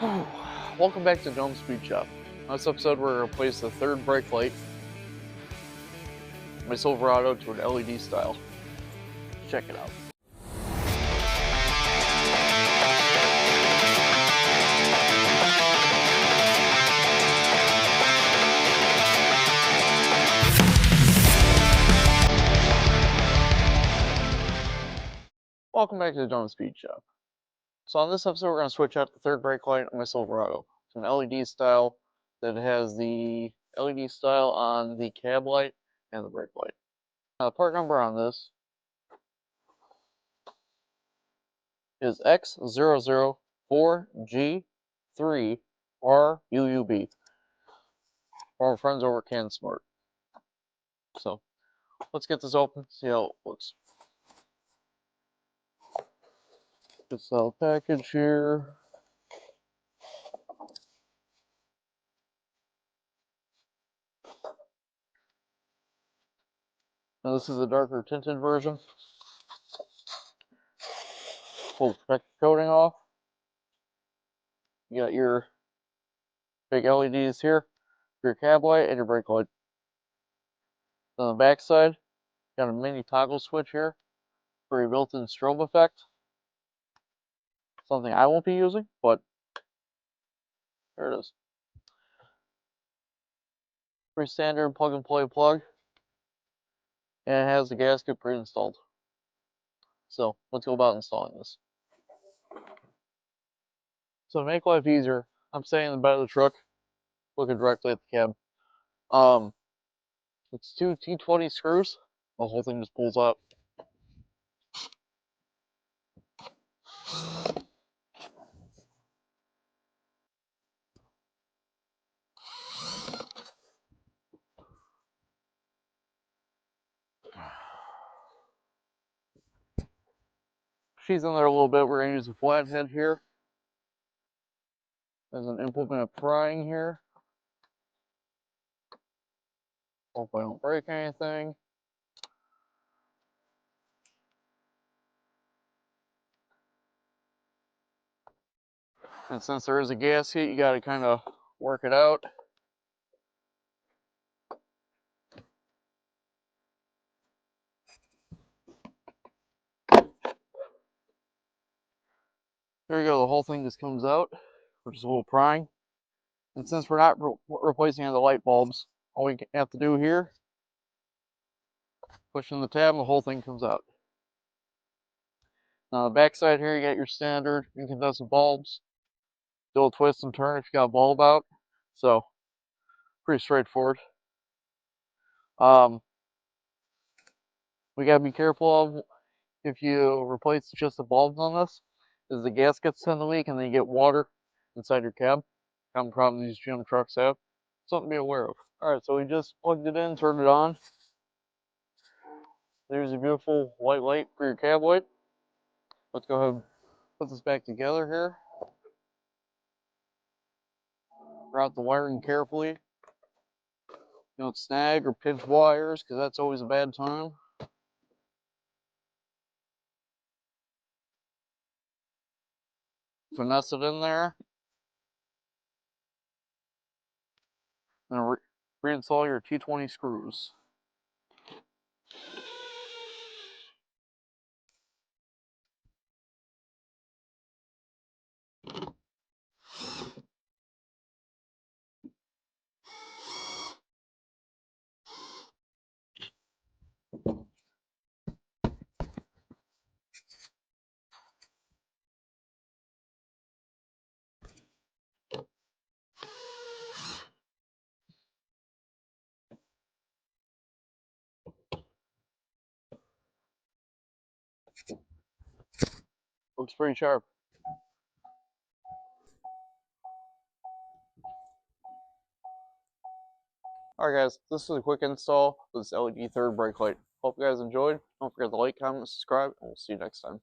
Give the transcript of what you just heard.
Welcome back to Dohm Speed Shop. On this episode, we're going to replace the third brake light my Silverado to an LED style. Check it out. Welcome back to the Dohm Speed Shop. So on this episode, we're going to switch out the third brake light on my Silverado to an LED style that has the LED style on the cab light and the brake light. Now, the part number on this is X004G3RUUB. Our friends over at Kansmart. So let's get this open, see how it looks. This package here. Now this is a darker tinted version. Pull the protective coating off. You got your big LEDs here for your cab light and your brake light. On the back side, got a mini toggle switch here for your built-in strobe effect. Something I won't be using, but there it is. Pretty standard plug-and-play plug. And it has the gasket pre-installed. So let's go about installing this. So to make life easier, I'm staying in the bed of the truck, looking directly at the cab. It's two T20 screws. The whole thing just pulls up. She's in there a little bit. We're going to use a flathead here. There's an implement of prying here. Hope I don't break anything. And since there is a gasket, you got to kind of work it out. There you go. The whole thing just comes out, which is a little prying. And since we're not replacing any of the light bulbs, all we have to do here, push in the tab, and the whole thing comes out. Now, on the back side here, you got your standard incandescent bulbs. Do a twist and turn if you got a bulb out. So, pretty straightforward. We gotta be careful of if you replace just the bulbs on this, is the gaskets tend to leak and then you get water inside your cab. Common problem these GM trucks have. Something to be aware of. Alright, so we just plugged it in, turned it on. There's a beautiful white light for your cab light. Let's go ahead and put this back together here. Route the wiring carefully. Don't snag or pinch wires, because that's always a bad time. Finesse it in there. And reinstall your T20 screws. Looks pretty sharp. Alright guys, this is a quick install of this LED third brake light. Hope you guys enjoyed. Don't forget to like, comment, subscribe, and we'll see you next time.